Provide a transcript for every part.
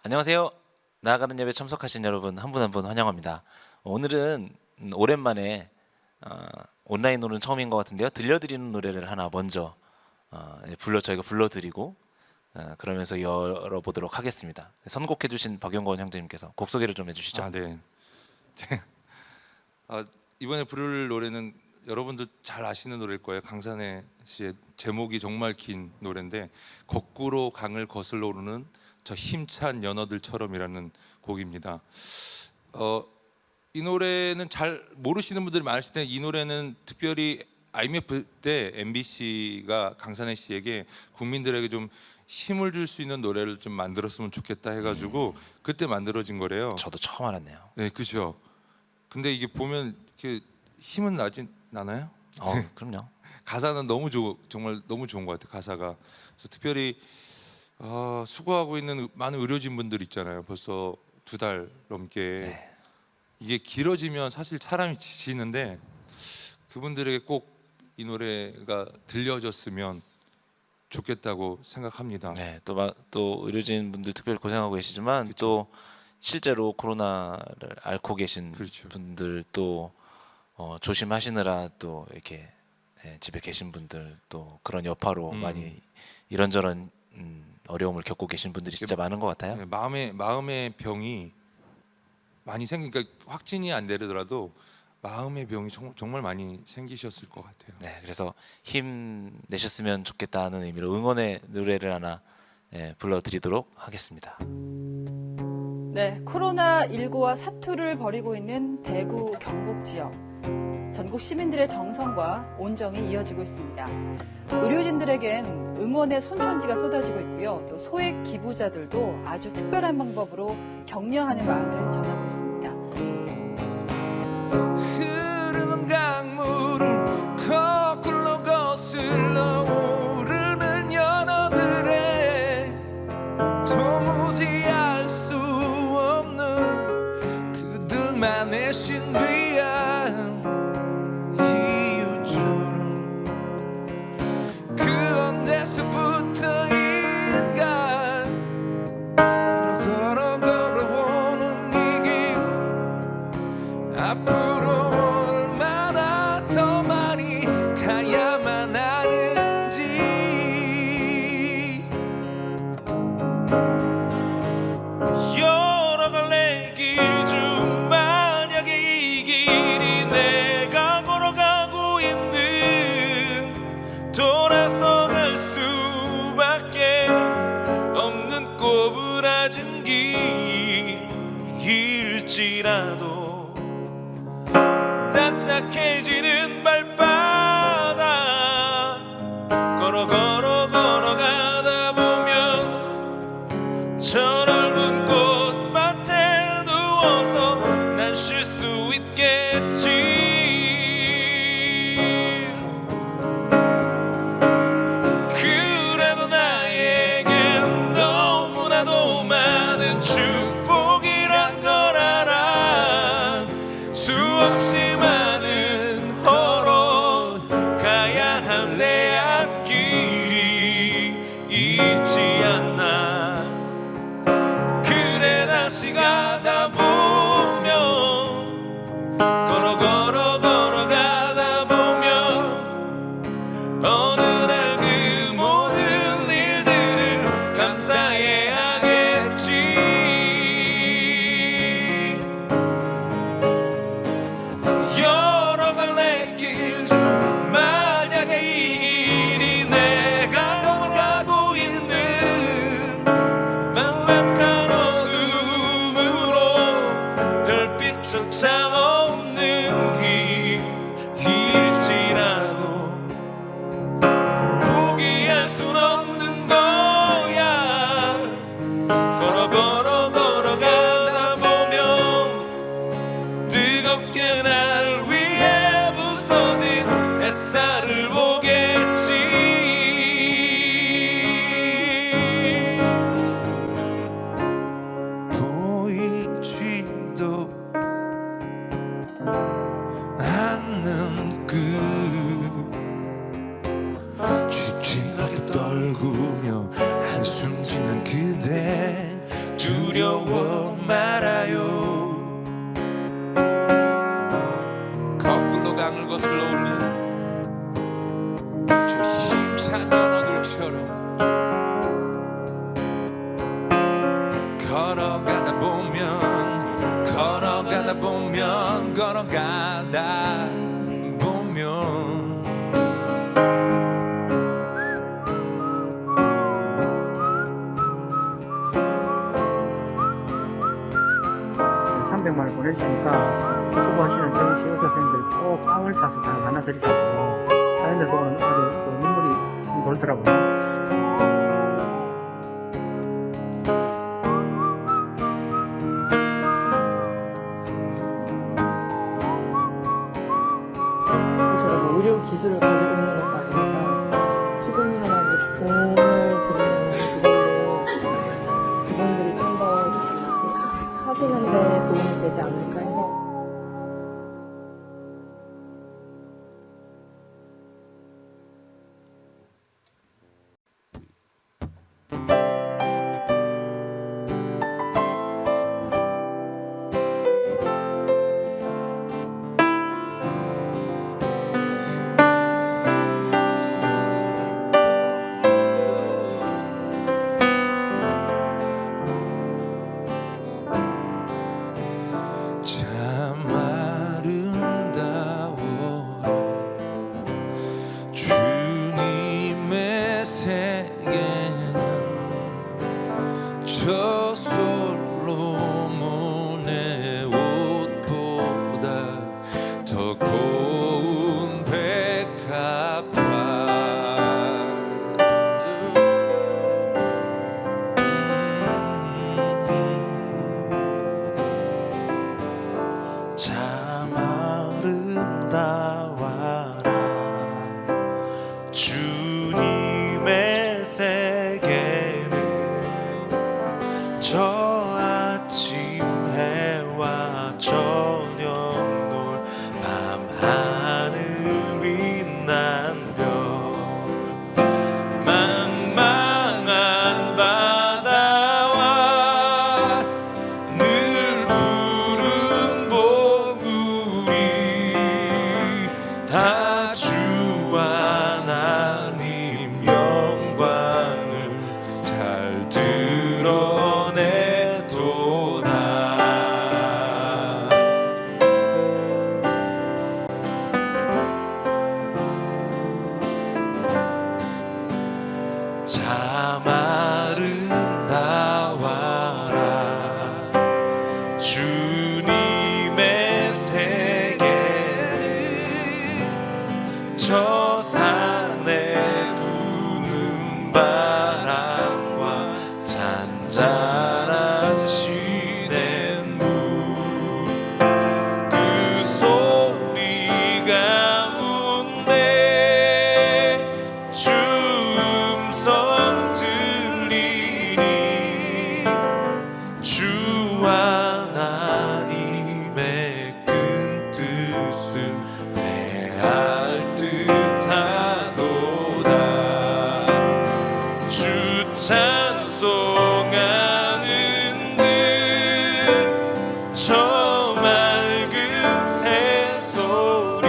안녕하세요. 나아가는 예배 참석하신 여러분 한 분 한 분 환영합니다. 오늘은 오랜만에 온라인으로는 처음인 것 같은데요. 들려드리는 노래를 하나 먼저 저희가 불러드리고 그러면서 열어보도록 하겠습니다. 선곡해주신 박용건 형제님께서 곡 소개를 좀 해주시죠. 네. 이번에 부를 노래는 여러분도 잘 아시는 노래일 거예요. 강산의 씨의 제목이 정말 긴 노래인데 거꾸로 강을 거슬러 오르는 저 힘찬 연어들처럼이라는 곡입니다. 이 노래는 잘 모르시는 분들이 많으실 텐데 이 노래는 특별히 IMF 때 MBC가 강산의 씨에게 국민들에게 좀 힘을 줄 수 있는 노래를 좀 만들었으면 좋겠다 해가지고 그때 만들어진 거래요. 저도 처음 알았네요. 네, 그죠. 근데 이게 보면 이렇게 힘은 나나요? 그럼요. 가사는 정말 너무 좋은 것 같아요. 가사가. 그래서 특별히 수고하고 있는 많은 의료진 분들 있잖아요. 벌써 2달 넘게. 네. 이게 길어지면 사실 사람이 지치는데 그분들에게 꼭 이 노래가 들려졌으면 좋겠다고 생각합니다. 네, 또 의료진 분들 특별히 고생하고 계시지만 그쵸. 또 실제로 코로나를 앓고 계신 그렇죠. 분들 또 조심하시느라 또 이렇게 집에 계신 분들 또 그런 여파로 많이 이런저런 어려움을 겪고 계신 분들이 진짜 많은 것 같아요. 네, 마음의 병이 많이 생기니까 확진이 안 되더라도 마음의 병이 정말 많이 생기셨을 것 같아요. 네, 그래서 힘 내셨으면 좋겠다는 의미로 응원의 노래를 하나 불러드리도록 하겠습니다. 네, 코로나19와 사투를 벌이고 있는 대구 경북 지역. 전국 시민들의 정성과 온정이 이어지고 있습니다. 의료진들에겐 응원의 손편지가 쏟아지고 있고요. 또 소액 기부자들도 아주 특별한 방법으로 격려하는 마음을 전하고 있습니다. 흐르는 강물을 거꾸로 거슬러 오르는 연어들의 도무지 알 수 없는 그들만의 신비한 이유처럼 그 언제서부터인가 걸어오는 이 길 앞으로 얼마나 더 많이 가야만 하는지 여러 갈래 길 중 만약에 이 길이 내가 걸어가고 있는 돌아서 갈 수밖에 없는 꼬부라진 길일지라도 딱딱해지는 발바닥 걸어가다 보면 저 넓은 꽃밭에 누워서 난 쉴 수 있겠지. 그래도 나에겐 너무나도 많은 축복이란 걸 알아. 수없이 많은 걸어가야 할 내 앞길이 있지 않나. 그래 다시 가다 보면 걸어가다 보면 어느 날 그 모든 일들을 감사해 하겠지. 여러 갈래 길 중 만약에 이 길이 내가 걸어가고 있는 막막한 어둠으로 별빛조차 없는 길일지라도 포기할 순 없는 거야. 걸어가다 보면 뜨겁게 날 위해 부서진 햇살을 보겠지. 보이지도 않는 그 쥐진하게 떨구며 한숨 짓는 그대 두 두려워 말아요. 거꾸로 강을 거슬러 오르는 저 힘찬 연어들처럼 걸어가다 보면 걸어가다 보면 걸어가다 보면 300만원 보내주시니까 수고하시는 저희 시의사선생님들 꼭 빵을 사서 다 나눠드리라고 사연들 보면 아주 눈물이 돌더라고요. 저런 의료 기술을 가지고 있는 것도 아니니까 피고민들한테 돈을 드리면 그분들이 좀 더 하시는데 도움이 되지 않을까 해서 참 아름다워 주님의 세계는 저 솔로몬의 옷보다 더 고운 백합화 참 아름다워라 주님의 세계는 저 아침 해와 저녁 노을 밤하늘 빛난 별 망망한 바다와 늘 부른 보물이 다 주 하나님 영광을 잘 드러내도다. 참 아름다워라 주님의 세계는 저 산에 부는 바람과 잔잔한 시냇물 그 소리 가운데 주 음성 들리니 주 하나님의 큰 뜻을 내알 듯하도다. 주 찬송하는 듯 저 맑은 새소리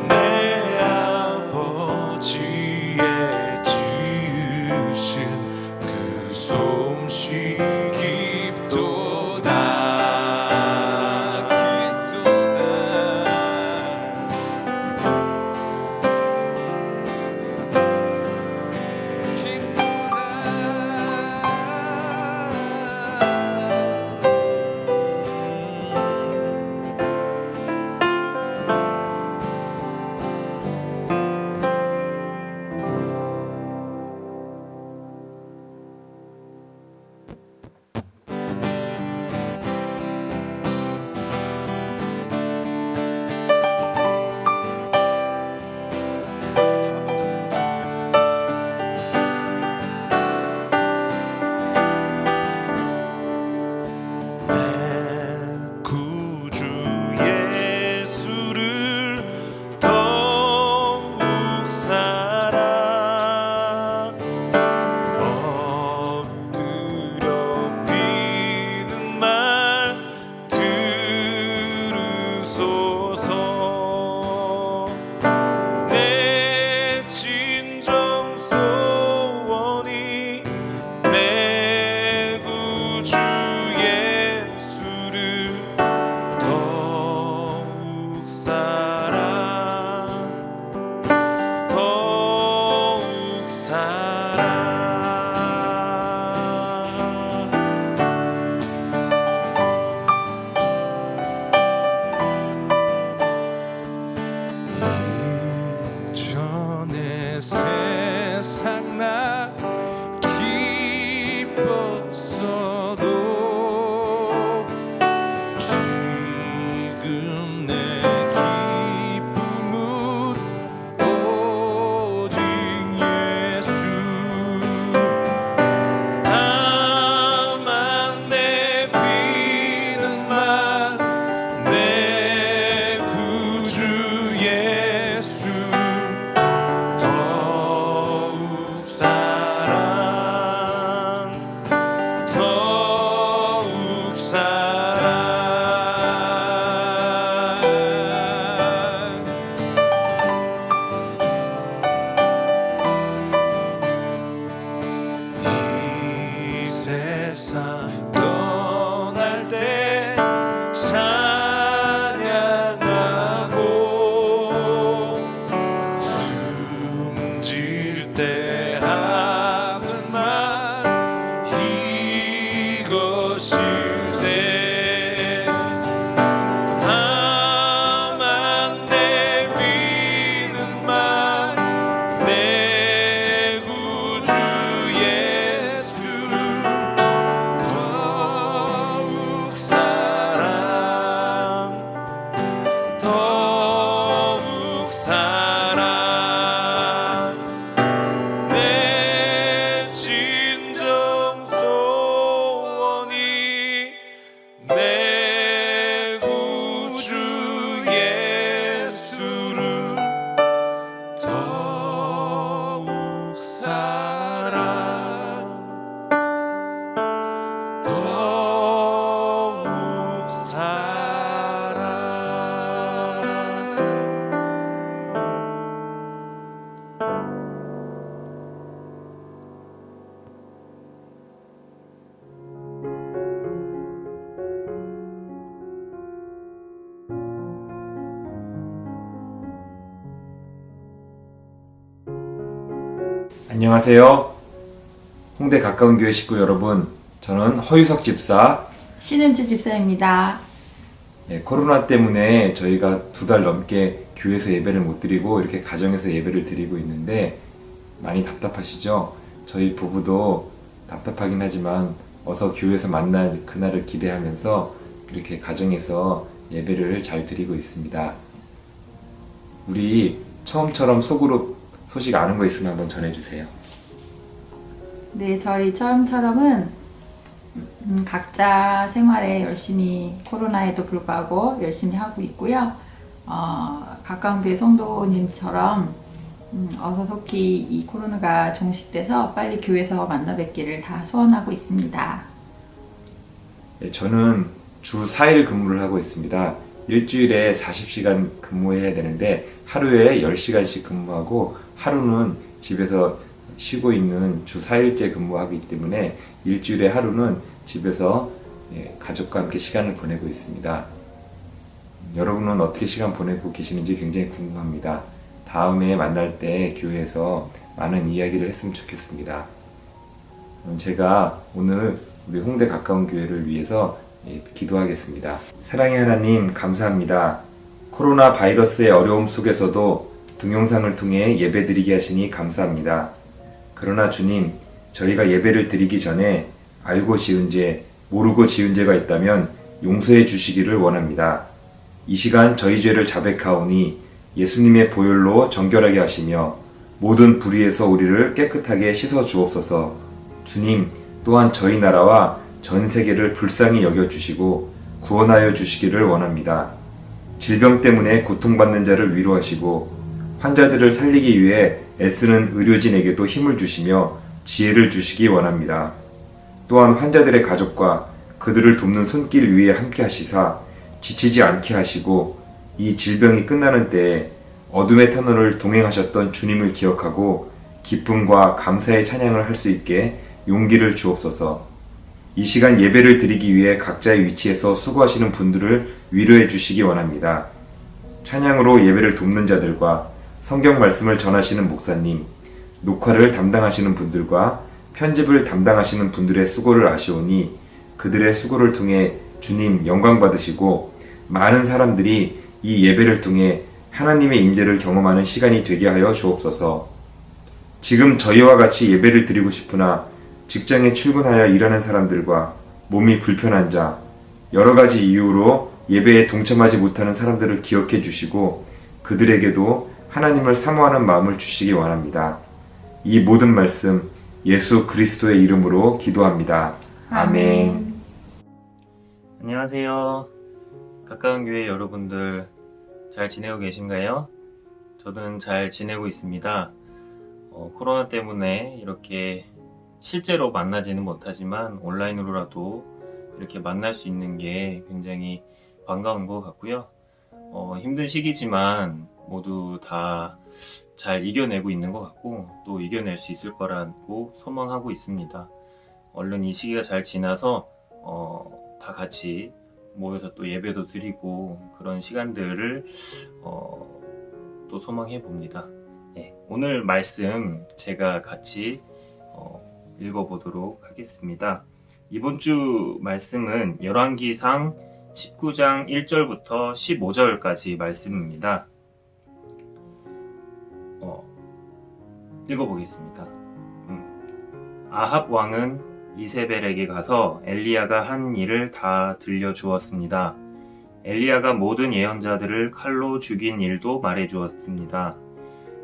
내 아버지의 지으신 그 솜씨 깊도다 깊도다 깊도다 세상 떠날 때 찬양하고 숨질 때 하는 말 이것일세 다만 내미는 말 내 구주 예수 더욱 사랑 내 진정 소원이 내 구주 예수를 더욱 사랑 더욱 사랑. 안녕하세요. 홍대 가까운 교회 식구 여러분, 저는 허유석 집사. 신은지 집사입니다. 코로나 때문에 저희가 2달 넘게 교회에서 예배를 못 드리고 이렇게 가정에서 예배를 드리고 있는데 많이 답답하시죠? 저희 부부도 답답하긴 하지만 어서 교회에서 만날 그날을 기대하면서 이렇게 가정에서 예배를 잘 드리고 있습니다. 우리 처음처럼 속으로 소식 아는 거 있으면 한번 전해주세요. 네, 저희 처음처럼은 각자 생활에 열심히 코로나에도 불구하고 열심히 하고 있고요. 가까운 교회 성도님처럼 어서 속히 이 코로나가 종식돼서 빨리 교회에서 만나 뵙기를 다 소원하고 있습니다. 저는 주 4일 근무를 하고 있습니다. 일주일에 40시간 근무해야 되는데 하루에 10시간씩 근무하고 하루는 집에서 쉬고 있는 주 4일째 근무하기 때문에 일주일에 하루는 집에서 가족과 함께 시간을 보내고 있습니다. 여러분은 어떻게 시간 보내고 계시는지 굉장히 궁금합니다. 다음에 만날 때 교회에서 많은 이야기를 했으면 좋겠습니다. 제가 오늘 우리 홍대 가까운 교회를 위해서 기도하겠습니다. 사랑의 하나님, 감사합니다. 코로나 바이러스의 어려움 속에서도 동영상을 통해 예배드리게 하시니 감사합니다. 그러나 주님, 저희가 예배를 드리기 전에 알고 지은 죄, 모르고 지은 죄가 있다면 용서해 주시기를 원합니다. 이 시간 저희 죄를 자백하오니 예수님의 보혈로 정결하게 하시며 모든 불의에서 우리를 깨끗하게 씻어 주옵소서. 주님, 또한 저희 나라와 전 세계를 불쌍히 여겨주시고 구원하여 주시기를 원합니다. 질병 때문에 고통받는 자를 위로하시고 환자들을 살리기 위해 애쓰는 의료진에게도 힘을 주시며 지혜를 주시기 원합니다. 또한 환자들의 가족과 그들을 돕는 손길 위에 함께 하시사 지치지 않게 하시고 이 질병이 끝나는 때에 어둠의 터널을 동행하셨던 주님을 기억하고 기쁨과 감사의 찬양을 할 수 있게 용기를 주옵소서. 이 시간 예배를 드리기 위해 각자의 위치에서 수고하시는 분들을 위로해 주시기 원합니다. 찬양으로 예배를 돕는 자들과 성경 말씀을 전하시는 목사님, 녹화를 담당하시는 분들과 편집을 담당하시는 분들의 수고를 아시오니 그들의 수고를 통해 주님 영광 받으시고 많은 사람들이 이 예배를 통해 하나님의 임재를 경험하는 시간이 되게 하여 주옵소서. 지금 저희와 같이 예배를 드리고 싶으나 직장에 출근하여 일하는 사람들과 몸이 불편한 자, 여러 가지 이유로 예배에 동참하지 못하는 사람들을 기억해 주시고 그들에게도 하나님을 사모하는 마음을 주시기 원합니다. 이 모든 말씀 예수 그리스도의 이름으로 기도합니다. 아멘. 안녕하세요. 가까운 교회 여러분들 잘 지내고 계신가요? 저는 잘 지내고 있습니다. 코로나 때문에 이렇게 실제로 만나지는 못하지만 온라인으로라도 이렇게 만날 수 있는 게 굉장히 반가운 것 같고요. 힘든 시기지만 모두 다 잘 이겨내고 있는 것 같고 또 이겨낼 수 있을 거라고 소망하고 있습니다. 얼른 이 시기가 잘 지나서 다 같이 모여서 또 예배도 드리고 그런 시간들을 또 소망해 봅니다. 예, 오늘 말씀 제가 같이 읽어보도록 하겠습니다. 이번 주 말씀은 열왕기상 19장 1절부터 15절까지 말씀입니다. 읽어보겠습니다. 아합 왕은 이세벨에게 가서 엘리야가 한 일을 다 들려주었습니다. 엘리야가 모든 예언자들을 칼로 죽인 일도 말해주었습니다.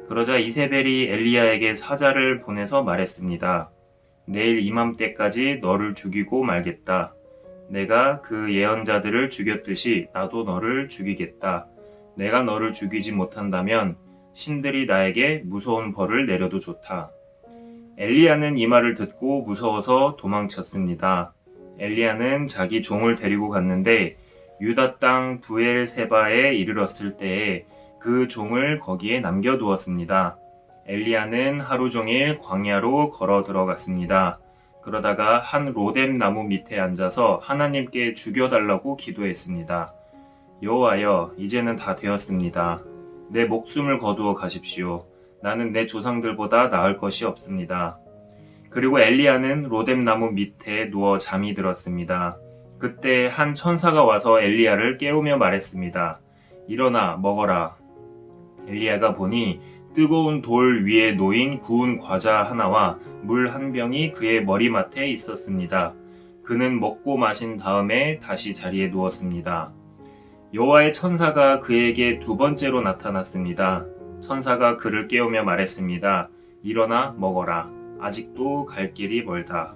그러자 이세벨이 엘리야에게 사자를 보내서 말했습니다. 내일 이맘때까지 너를 죽이고 말겠다. 내가 그 예언자들을 죽였듯이 나도 너를 죽이겠다. 내가 너를 죽이지 못한다면 신들이 나에게 무서운 벌을 내려도 좋다. 엘리야는 이 말을 듣고 무서워서 도망쳤습니다. 엘리야는 자기 종을 데리고 갔는데 유다 땅 부엘세바에 이르렀을 때에 그 종을 거기에 남겨두었습니다. 엘리야는 하루 종일 광야로 걸어 들어갔습니다. 그러다가 한 로뎀 나무 밑에 앉아서 하나님께 죽여달라고 기도했습니다. 여호와여, 이제는 다 되었습니다. 내 목숨을 거두어 가십시오. 나는 내 조상들보다 나을 것이 없습니다. 그리고 엘리야는 로뎀 나무 밑에 누워 잠이 들었습니다. 그때 한 천사가 와서 엘리야를 깨우며 말했습니다. 일어나 먹어라. 엘리야가 보니 뜨거운 돌 위에 놓인 구운 과자 하나와 물 한 병이 그의 머리맡에 있었습니다. 그는 먹고 마신 다음에 다시 자리에 누웠습니다. 여호와의 천사가 그에게 두 번째로 나타났습니다. 천사가 그를 깨우며 말했습니다. 일어나 먹어라. 아직도 갈 길이 멀다.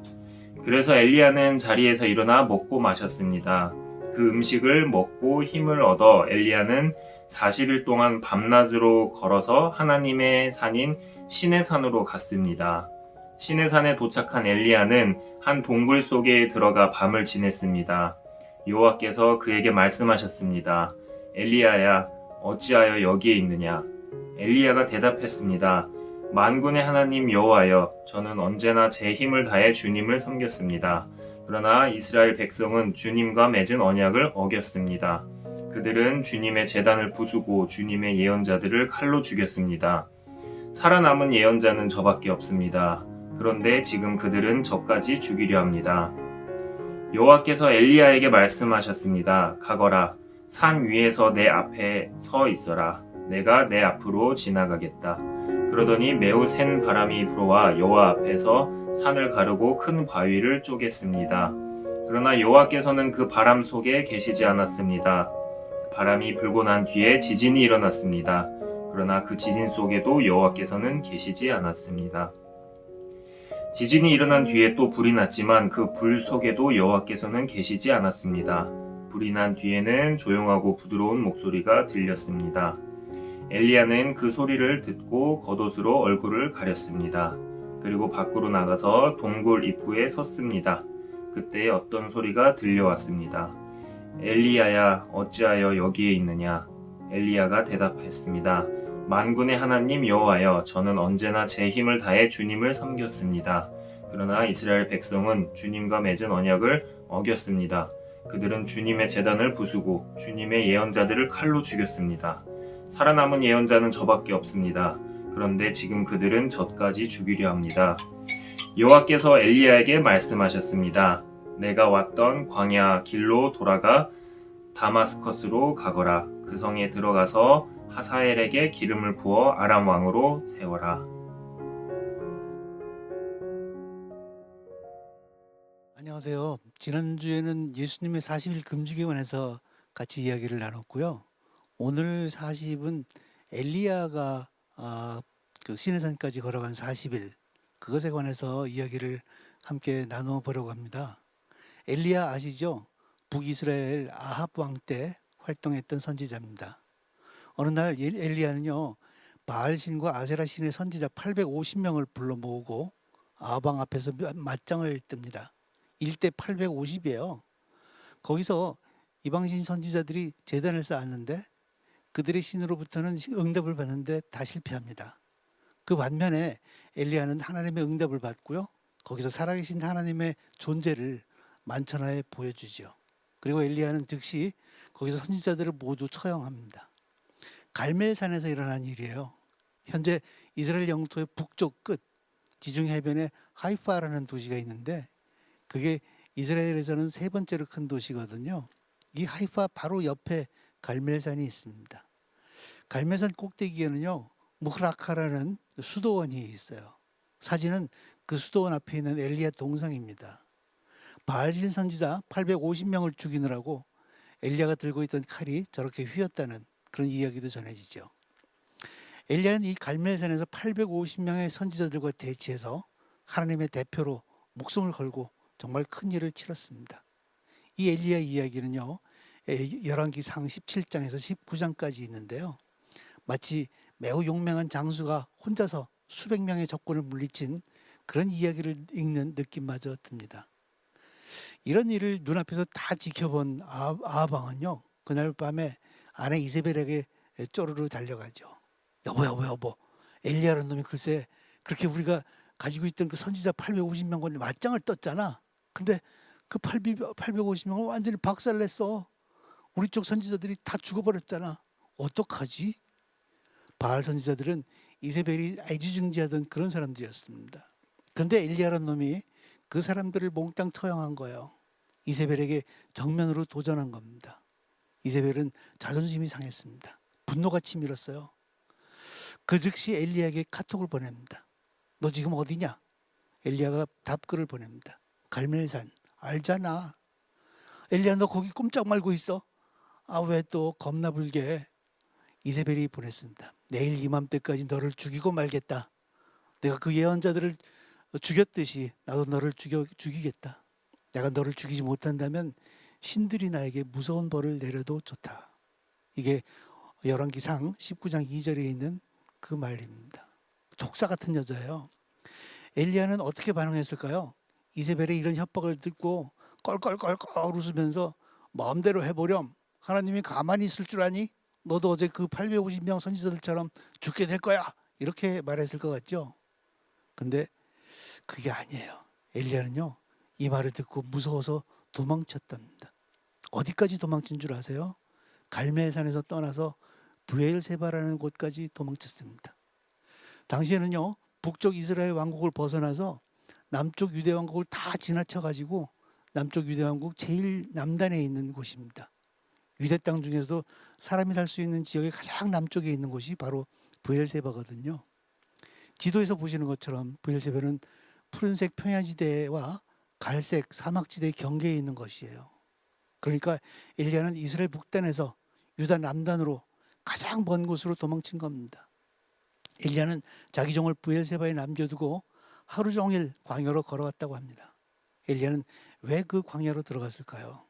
그래서 엘리야는 자리에서 일어나 먹고 마셨습니다. 그 음식을 먹고 힘을 얻어 엘리야는 40일 동안 밤낮으로 걸어서 하나님의 산인 시내산으로 갔습니다. 시내산에 도착한 엘리야는 한 동굴 속에 들어가 밤을 지냈습니다. 여호와께서 그에게 말씀하셨습니다. 엘리야야, 어찌하여 여기에 있느냐? 엘리야가 대답했습니다. 만군의 하나님 여호와여, 저는 언제나 제 힘을 다해 주님을 섬겼습니다. 그러나 이스라엘 백성은 주님과 맺은 언약을 어겼습니다. 그들은 주님의 제단을 부수고 주님의 예언자들을 칼로 죽였습니다. 살아남은 예언자는 저밖에 없습니다. 그런데 지금 그들은 저까지 죽이려 합니다. 여호와께서 엘리야에게 말씀하셨습니다. 가거라. 산 위에서 내 앞에 서 있어라. 내가 내 앞으로 지나가겠다. 그러더니 매우 센 바람이 불어와 여호와 앞에서 산을 가르고 큰 바위를 쪼갰습니다. 그러나 여호와께서는 그 바람 속에 계시지 않았습니다. 바람이 불고 난 뒤에 지진이 일어났습니다. 그러나 그 지진 속에도 여호와께서는 계시지 않았습니다. 지진이 일어난 뒤에 또 불이 났지만 그 불 속에도 여호와께서는 계시지 않았습니다. 불이 난 뒤에는 조용하고 부드러운 목소리가 들렸습니다. 엘리야는 그 소리를 듣고 겉옷으로 얼굴을 가렸습니다. 그리고 밖으로 나가서 동굴 입구에 섰습니다. 그때 어떤 소리가 들려왔습니다. 엘리야야, 어찌하여 여기에 있느냐? 엘리야가 대답했습니다. 만군의 하나님 여호와여, 저는 언제나 제 힘을 다해 주님을 섬겼습니다. 그러나 이스라엘 백성은 주님과 맺은 언약을 어겼습니다. 그들은 주님의 제단을 부수고 주님의 예언자들을 칼로 죽였습니다. 살아남은 예언자는 저밖에 없습니다. 그런데 지금 그들은 저까지 죽이려 합니다. 여호와께서 엘리야에게 말씀하셨습니다. 내가 왔던 광야 길로 돌아가 다마스커스로 가거라. 그 성에 들어가서 하사엘에게 기름을 부어 아람 왕으로 세워라. 안녕하세요. 지난주에는 예수님의 40일 금식에 관해서 같이 이야기를 나눴고요. 오늘 40은 엘리야가 그 시내산까지 걸어간 40일, 그것에 관해서 이야기를 함께 나눠보려고 합니다. 엘리야 아시죠? 북이스라엘 아합 왕 때 활동했던 선지자입니다. 어느 날 엘리야는요, 바알신과 아세라 신의 선지자 850명을 불러 모으고 아합 왕 앞에서 맞짱을 뜹니다. 1대 850이에요. 거기서 이방신 선지자들이 제단을 쌓았는데 그들의 신으로부터는 응답을 받는데 다 실패합니다. 그 반면에 엘리야는 하나님의 응답을 받고요, 거기서 살아계신 하나님의 존재를 만천하에 보여주죠. 그리고 엘리야는 즉시 거기서 선지자들을 모두 처형합니다. 갈멜산에서 일어난 일이에요. 현재 이스라엘 영토의 북쪽 끝 지중 해변에 하이파라는 도시가 있는데 그게 이스라엘에서는 세 번째로 큰 도시거든요. 이 하이파 바로 옆에 갈멜산이 있습니다. 갈멜산 꼭대기에는요 무흐라카라는 수도원이 있어요. 사진은 그 수도원 앞에 있는 엘리야 동상입니다. 바알신 선지자 850명을 죽이느라고 엘리야가 들고 있던 칼이 저렇게 휘었다는 그런 이야기도 전해지죠. 엘리야는 이 갈멜산에서 850명의 선지자들과 대치해서 하나님의 대표로 목숨을 걸고 정말 큰 일을 치렀습니다. 이 엘리야 이야기는요 열왕기상 17장에서 19장까지 있는데요. 마치 매우 용맹한 장수가 혼자서 수백 명의 적군을 물리친 그런 이야기를 읽는 느낌마저 듭니다. 이런 일을 눈앞에서 다 지켜본 아하방은요 그날 밤에 아내 이세벨에게 쪼르르 달려가죠. 여보 엘리야라는 놈이 글쎄 그렇게 우리가 가지고 있던 그 선지자 850명과 맞짱을 떴잖아. 근데 그 850명을 완전히 박살냈어. 우리 쪽 선지자들이 다 죽어버렸잖아. 어떡하지? 바알 선지자들은 이세벨이 애지중지하던 그런 사람들이었습니다. 그런데 엘리야라는 놈이 그 사람들을 몽땅 처형한 거예요. 이세벨에게 정면으로 도전한 겁니다. 이세벨은 자존심이 상했습니다. 분노가 치밀었어요. 그 즉시 엘리야에게 카톡을 보냅니다. 너 지금 어디냐? 엘리야가 답글을 보냅니다. 갈멜산 알잖아. 엘리야 너 거기 꼼짝 말고 있어. 아 왜 또 겁나 불게. 이세벨이 보냈습니다. 내일 이맘때까지 너를 죽이고 말겠다. 내가 그 예언자들을 죽였듯이 나도 너를 죽이겠다. 내가 너를 죽이지 못한다면 신들이 나에게 무서운 벌을 내려도 좋다. 이게 열왕기상 19장 2절에 있는 그 말입니다. 독사 같은 여자예요. 엘리야는 어떻게 반응했을까요? 이세벨의 이런 협박을 듣고 껄껄껄껄 웃으면서 마음대로 해보렴. 하나님이 가만히 있을 줄 아니? 너도 어제 그 850명 선지자들처럼 죽게 될 거야. 이렇게 말했을 것 같죠? 근데 그게 아니에요. 엘리야는요 이 말을 듣고 무서워서 도망쳤답니다. 어디까지 도망친 줄 아세요? 갈멜산에서 떠나서 브엘세바라는 곳까지 도망쳤습니다. 당시에는요 북쪽 이스라엘 왕국을 벗어나서 남쪽 유대 왕국을 다 지나쳐 가지고 남쪽 유대 왕국 제일 남단에 있는 곳입니다. 유대 땅 중에서도 사람이 살 수 있는 지역의 가장 남쪽에 있는 곳이 바로 브엘세바거든요. 지도에서 보시는 것처럼 브엘세바는 푸른색 평야지대와 갈색 사막지대의 경계에 있는 것이에요. 그러니까 엘리야는 이스라엘 북단에서 유다 남단으로 가장 먼 곳으로 도망친 겁니다. 엘리야는 자기 종을 브엘세바에 남겨두고 하루 종일 광야로 걸어갔다고 합니다. 엘리야는 왜 그 광야로 들어갔을까요?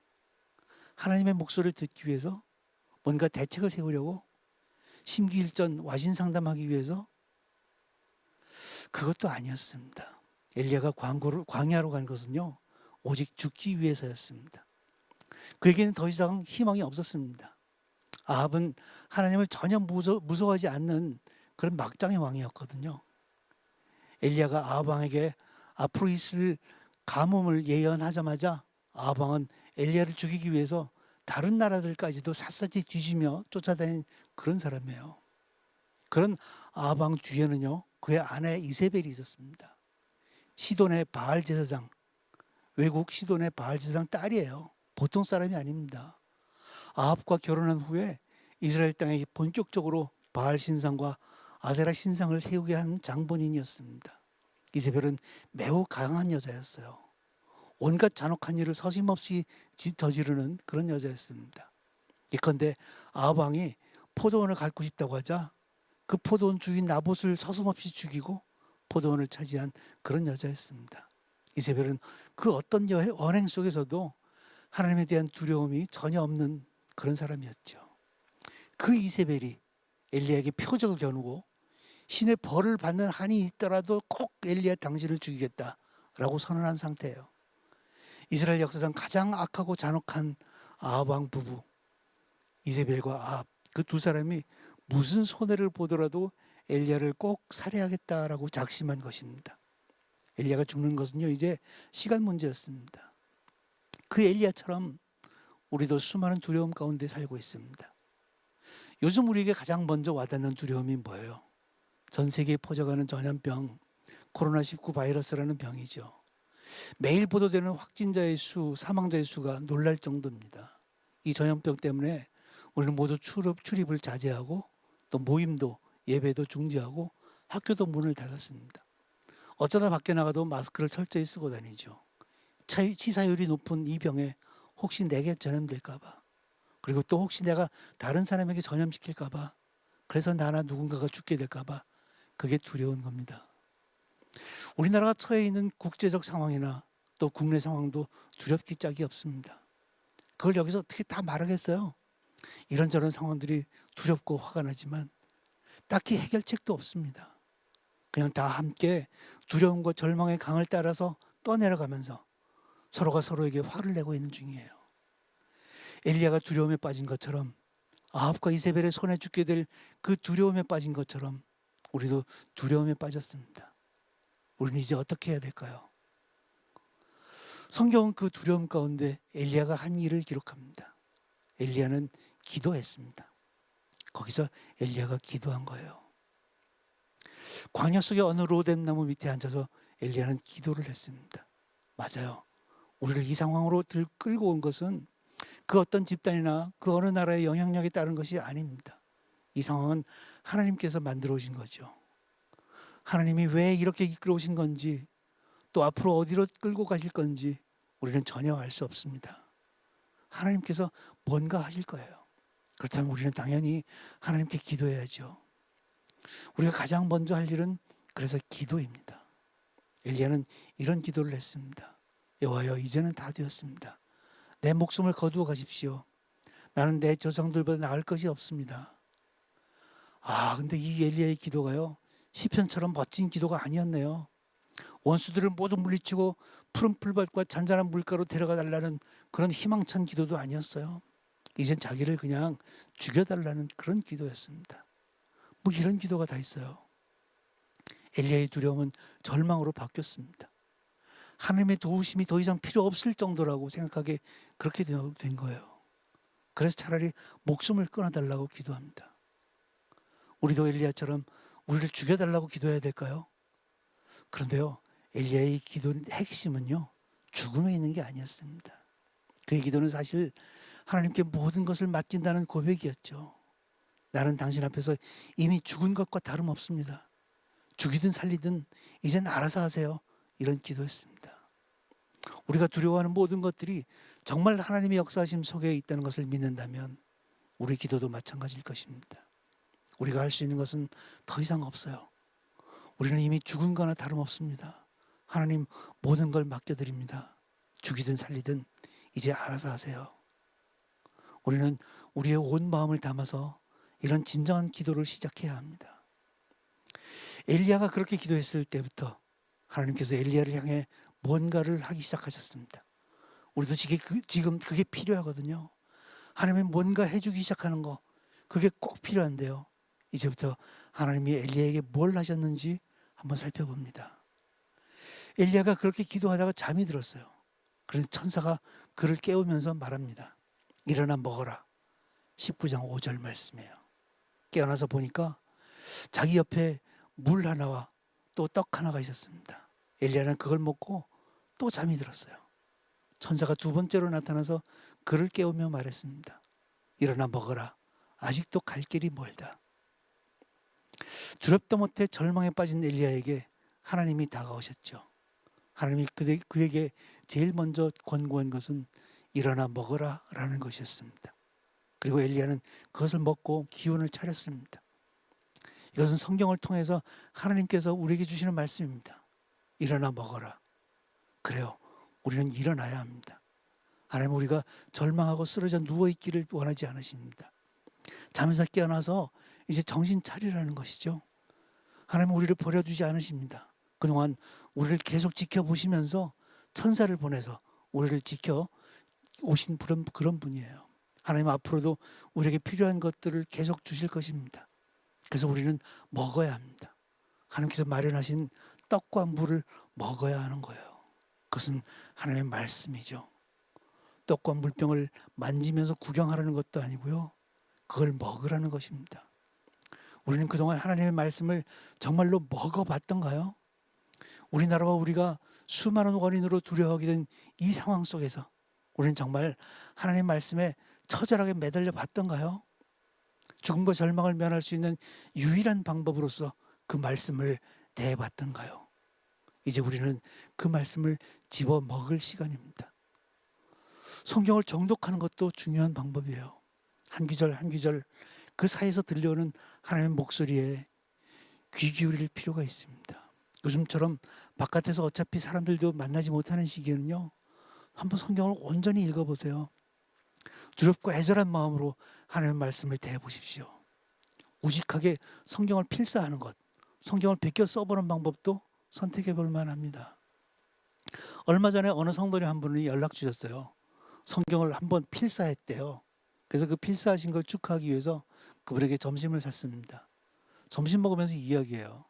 하나님의 목소리를 듣기 위해서? 뭔가 대책을 세우려고? 심기일전 와신상담하기 위해서? 그것도 아니었습니다. 엘리야가 광야로 간 것은요 오직 죽기 위해서였습니다. 그에게는 더 이상 희망이 없었습니다. 아합은 하나님을 전혀 무서워하지 않는 그런 막장의 왕이었거든요. 엘리야가 아합 왕에게 앞으로 있을 가뭄을 예언하자마자 아합 왕은 엘리야를 죽이기 위해서 다른 나라들까지도 샅샅이 뒤지며 쫓아다닌 그런 사람이에요. 그런 아합 왕 뒤에는요 그의 아내 이세벨이 있었습니다. 시돈의 바알 제사장, 외국 시돈의 바알 제사장 딸이에요. 보통 사람이 아닙니다. 아합과 결혼한 후에 이스라엘 땅에 본격적으로 바알 신상과 아세라 신상을 세우게 한 장본인이었습니다. 이세벨은 매우 강한 여자였어요. 온갖 잔혹한 일을 서슴없이 저지르는 그런 여자였습니다. 예컨대 아합 왕이 포도원을 갖고 싶다고 하자 그 포도원 주인 나봇을 서슴없이 죽이고 포도원을 차지한 그런 여자였습니다. 이세벨은 그 어떤 언행 속에서도 하나님에 대한 두려움이 전혀 없는 그런 사람이었죠. 그 이세벨이 엘리야에게 표적을 겨누고 신의 벌을 받는 한이 있더라도 꼭 엘리야 당신을 죽이겠다라고 선언한 상태예요. 이스라엘 역사상 가장 악하고 잔혹한 아합 왕 부부 이세벨과 아합 그 두 사람이 무슨 손해를 보더라도 엘리야를 꼭 살해하겠다라고 작심한 것입니다. 엘리야가 죽는 것은요 이제 시간 문제였습니다. 그 엘리야처럼 우리도 수많은 두려움 가운데 살고 있습니다. 요즘 우리에게 가장 먼저 와닿는 두려움이 뭐예요? 전 세계에 퍼져가는 전염병, 코로나19 바이러스라는 병이죠. 매일 보도되는 확진자의 수, 사망자의 수가 놀랄 정도입니다. 이 전염병 때문에 우리는 모두 출입을 자제하고 또 모임도 예배도 중지하고 학교도 문을 닫았습니다. 어쩌다 밖에 나가도 마스크를 철저히 쓰고 다니죠. 치사율이 높은 이 병에 혹시 내게 전염될까 봐, 그리고 또 혹시 내가 다른 사람에게 전염시킬까 봐, 그래서 나나 누군가가 죽게 될까 봐, 그게 두려운 겁니다. 우리나라가 처해 있는 국제적 상황이나 또 국내 상황도 두렵기 짝이 없습니다. 그걸 여기서 어떻게 다 말하겠어요? 이런저런 상황들이 두렵고 화가 나지만 딱히 해결책도 없습니다. 그냥 다 함께 두려움과 절망의 강을 따라서 떠내려가면서 서로가 서로에게 화를 내고 있는 중이에요. 엘리야가 두려움에 빠진 것처럼, 아합과 이세벨의 손에 죽게 될 그 두려움에 빠진 것처럼 우리도 두려움에 빠졌습니다. 우리는 이제 어떻게 해야 될까요? 성경은 그 두려움 가운데 엘리야가 한 일을 기록합니다. 엘리야는 기도했습니다. 거기서 엘리야가 기도한 거예요. 광야 속의 어느 로뎀 나무 밑에 앉아서 엘리야는 기도를 했습니다. 맞아요. 우리를 이 상황으로 끌고 온 것은 그 어떤 집단이나 그 어느 나라의 영향력에 따른 것이 아닙니다. 이 상황은 하나님께서 만들어 오신 거죠. 하나님이 왜 이렇게 이끌어 오신 건지, 또 앞으로 어디로 끌고 가실 건지 우리는 전혀 알 수 없습니다. 하나님께서 뭔가 하실 거예요. 그렇다면 우리는 당연히 하나님께 기도해야죠. 우리가 가장 먼저 할 일은 그래서 기도입니다. 엘리야는 이런 기도를 했습니다. 여호와여, 이제는 다 되었습니다. 내 목숨을 거두어 가십시오. 나는 내 조상들보다 나을 것이 없습니다. 근데 이 엘리야의 기도가요, 시편처럼 멋진 기도가 아니었네요. 원수들을 모두 물리치고 푸른 풀밭과 잔잔한 물가로 데려가 달라는 그런 희망찬 기도도 아니었어요. 이젠 자기를 그냥 죽여달라는 그런 기도였습니다. 뭐 이런 기도가 다 있어요. 엘리야의 두려움은 절망으로 바뀌었습니다. 하나님의 도우심이 더 이상 필요 없을 정도라고 생각하게 그렇게 된 거예요. 그래서 차라리 목숨을 끊어달라고 기도합니다. 우리도 엘리야처럼 우리를 죽여달라고 기도해야 될까요? 그런데요, 엘리야의 기도의 핵심은요, 죽음에 있는 게 아니었습니다. 그의 기도는 사실 하나님께 모든 것을 맡긴다는 고백이었죠. 나는 당신 앞에서 이미 죽은 것과 다름없습니다. 죽이든 살리든 이젠 알아서 하세요. 이런 기도했습니다. 우리가 두려워하는 모든 것들이 정말 하나님의 역사하심 속에 있다는 것을 믿는다면 우리 기도도 마찬가지일 것입니다. 우리가 할 수 있는 것은 더 이상 없어요. 우리는 이미 죽은 거나 다름없습니다. 하나님 모든 걸 맡겨드립니다. 죽이든 살리든 이제 알아서 하세요. 우리는 우리의 온 마음을 담아서 이런 진정한 기도를 시작해야 합니다. 엘리야가 그렇게 기도했을 때부터 하나님께서 엘리야를 향해 뭔가를 하기 시작하셨습니다. 우리도 지금 그게 필요하거든요. 하나님이 뭔가 해주기 시작하는 거, 그게 꼭 필요한데요. 이제부터 하나님이 엘리야에게 뭘 하셨는지 한번 살펴봅니다. 엘리야가 그렇게 기도하다가 잠이 들었어요. 그런데 천사가 그를 깨우면서 말합니다. 일어나 먹어라. 19장 5절 말씀이에요. 깨어나서 보니까 자기 옆에 물 하나와 또 떡 하나가 있었습니다. 엘리야는 그걸 먹고 또 잠이 들었어요. 천사가 두 번째로 나타나서 그를 깨우며 말했습니다. 일어나 먹어라. 아직도 갈 길이 멀다. 두렵다 못해 절망에 빠진 엘리야에게 하나님이 다가오셨죠. 하나님이 그에게 제일 먼저 권고한 것은 일어나 먹어라 라는 것이었습니다. 그리고 엘리야는 그것을 먹고 기운을 차렸습니다. 이것은 성경을 통해서 하나님께서 우리에게 주시는 말씀입니다. 일어나 먹어라. 그래요. 우리는 일어나야 합니다. 하나님 우리가 절망하고 쓰러져 누워있기를 원하지 않으십니다. 잠에서 깨어나서 이제 정신 차리라는 것이죠. 하나님은 우리를 버려두지 않으십니다. 그동안 우리를 계속 지켜보시면서 천사를 보내서 우리를 지켜 오신 그런 분이에요. 하나님 앞으로도 우리에게 필요한 것들을 계속 주실 것입니다. 그래서 우리는 먹어야 합니다. 하나님께서 마련하신 떡과 물을 먹어야 하는 거예요. 그것은 하나님의 말씀이죠. 떡과 물병을 만지면서 구경하라는 것도 아니고요. 그걸 먹으라는 것입니다. 우리는 그동안 하나님의 말씀을 정말로 먹어봤던가요? 우리나라와 우리가 수많은 원인으로 두려워하게 된 이 상황 속에서 우리는 정말 하나님의 말씀에 처절하게 매달려 봤던가요? 죽음과 절망을 면할 수 있는 유일한 방법으로서 그 말씀을 대해봤던가요? 이제 우리는 그 말씀을 집어 먹을 시간입니다. 성경을 정독하는 것도 중요한 방법이에요. 한 구절 한 구절 그 사이에서 들려오는 하나님의 목소리에 귀 기울일 필요가 있습니다. 요즘처럼 바깥에서 어차피 사람들도 만나지 못하는 시기에는요, 한번 성경을 온전히 읽어보세요. 두렵고 애절한 마음으로 하나님의 말씀을 대해보십시오. 우직하게 성경을 필사하는 것, 성경을 베껴 써보는 방법도 선택해 볼 만합니다. 얼마 전에 어느 성도님 한 분이 연락 주셨어요. 성경을 한번 필사했대요. 그래서 그 필사하신 걸 축하하기 위해서 그분에게 점심을 샀습니다. 점심 먹으면서 이야기해요.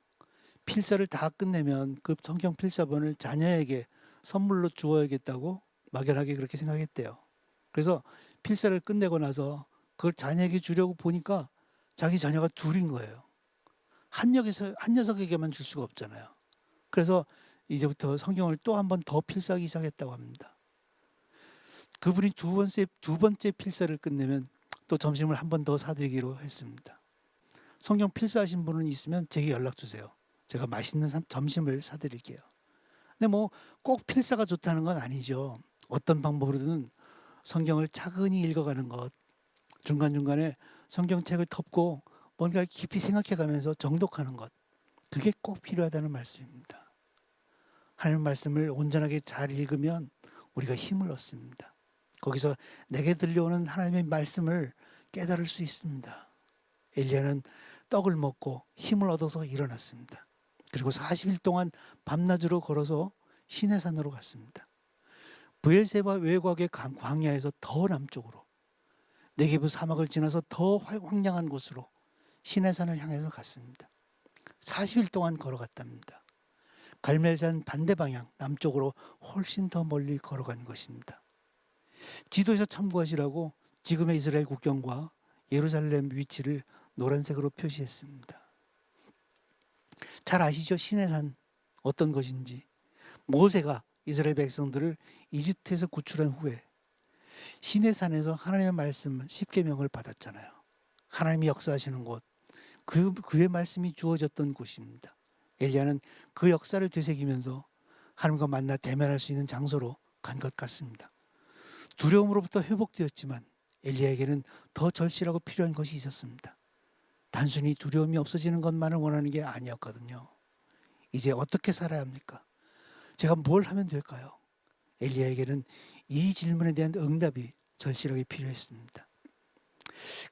필사를 다 끝내면 그 성경 필사본을 자녀에게 선물로 주어야겠다고 막연하게 그렇게 생각했대요. 그래서 필사를 끝내고 나서 그걸 자녀에게 주려고 보니까 자기 자녀가 둘인 거예요. 한 녀석에게만 줄 수가 없잖아요. 그래서 이제부터 성경을 또 한 번 더 필사하기 시작했다고 합니다. 그분이 두 번째 필사를 끝내면 또 점심을 한 번 더 사드리기로 했습니다. 성경 필사하신 분은 있으면 제게 연락 주세요. 제가 맛있는 점심을 사드릴게요. 근데 뭐 꼭 필사가 좋다는 건 아니죠. 어떤 방법으로든 성경을 차근히 읽어가는 것, 중간중간에 성경책을 덮고 뭔가를 깊이 생각해가면서 정독하는 것, 그게 꼭 필요하다는 말씀입니다. 하나님의 말씀을 온전하게 잘 읽으면 우리가 힘을 얻습니다. 거기서 내게 들려오는 하나님의 말씀을 깨달을 수 있습니다. 엘리야는 떡을 먹고 힘을 얻어서 일어났습니다. 그리고 40일 동안 밤낮으로 걸어서 시내산으로 갔습니다. 브엘세바 외곽의 광야에서 더 남쪽으로, 네게브 사막을 지나서 더 황량한 곳으로 시내산을 향해서 갔습니다. 40일 동안 걸어갔답니다. 갈멜산 반대 방향 남쪽으로 훨씬 더 멀리 걸어간 것입니다. 지도에서 참고하시라고 지금의 이스라엘 국경과 예루살렘 위치를 노란색으로 표시했습니다. 잘 아시죠? 시내산 어떤 것인지. 모세가 이스라엘 백성들을 이집트에서 구출한 후에 시내산에서 하나님의 말씀 10계명을 받았잖아요. 하나님이 역사하시는 곳, 그의 말씀이 주어졌던 곳입니다. 엘리야는 그 역사를 되새기면서 하나님과 만나 대면할 수 있는 장소로 간 것 같습니다. 두려움으로부터 회복되었지만 엘리야에게는 더 절실하고 필요한 것이 있었습니다. 단순히 두려움이 없어지는 것만을 원하는 게 아니었거든요. 이제 어떻게 살아야 합니까? 제가 뭘 하면 될까요? 엘리야에게는 이 질문에 대한 응답이 절실하게 필요했습니다.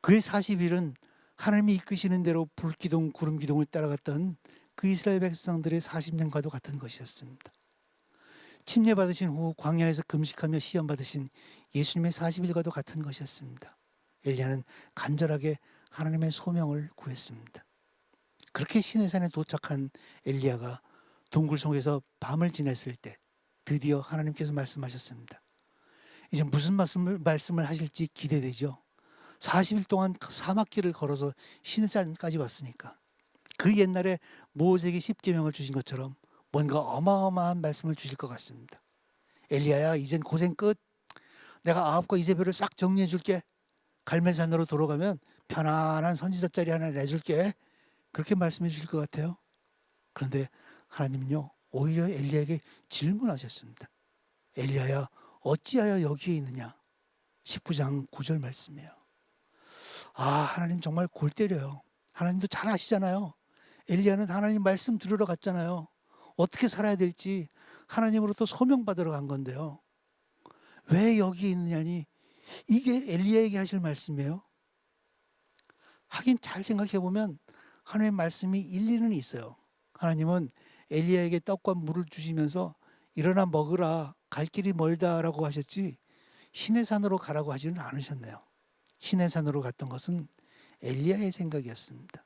그의 40일은 하나님이 이끄시는 대로 불기둥, 구름기둥을 따라갔던 그 이스라엘 백성들의 40년과도 같은 것이었습니다. 침례받으신 후 광야에서 금식하며 시험받으신 예수님의 40일과도 같은 것이었습니다. 엘리야는 간절하게 하나님의 소명을 구했습니다. 그렇게 시내산에 도착한 엘리야가 동굴 속에서 밤을 지냈을 때 드디어 하나님께서 말씀하셨습니다. 이제 무슨 말씀을 하실지 기대되죠. 40일 동안 사막길을 걸어서 시내산까지 왔으니까 그 옛날에 모세에게 10계명을 주신 것처럼 뭔가 어마어마한 말씀을 주실 것 같습니다. 엘리야야, 이젠 고생 끝. 내가 아합과 이세벨을 싹 정리해 줄게. 갈멜산으로 돌아가면 편안한 선지자 자리 하나 내줄게. 그렇게 말씀해 주실 것 같아요. 그런데 하나님은요, 오히려 엘리야에게 질문하셨습니다. 엘리야야, 어찌하여 여기에 있느냐? 19장 9절 말씀이에요. 아, 하나님 정말 골 때려요. 하나님도 잘 아시잖아요. 엘리야는 하나님 말씀 들으러 갔잖아요. 어떻게 살아야 될지 하나님으로부터 소명받으러 간 건데요. 왜 여기 있느냐니, 이게 엘리야에게 하실 말씀이에요. 하긴 잘 생각해 보면 하나님의 말씀이 일리는 있어요. 하나님은 엘리야에게 떡과 물을 주시면서 일어나 먹으라, 갈 길이 멀다라고 하셨지 시내산으로 가라고 하지는 않으셨네요. 시내산으로 갔던 것은 엘리야의 생각이었습니다.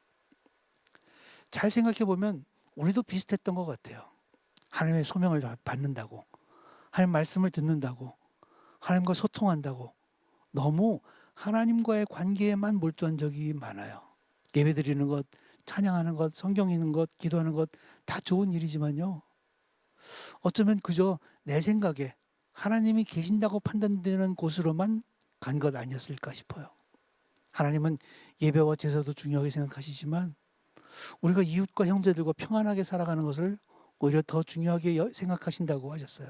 잘 생각해 보면 우리도 비슷했던 것 같아요. 하나님의 소명을 받는다고, 하나님 말씀을 듣는다고, 하나님과 소통한다고 너무 하나님과의 관계에만 몰두한 적이 많아요. 예배 드리는 것, 찬양하는 것, 성경 읽는 것, 기도하는 것 다 좋은 일이지만요. 어쩌면 그저 내 생각에 하나님이 계신다고 판단되는 곳으로만 간 것 아니었을까 싶어요. 하나님은 예배와 제사도 중요하게 생각하시지만 우리가 이웃과 형제들과 평안하게 살아가는 것을 오히려 더 중요하게 생각하신다고 하셨어요.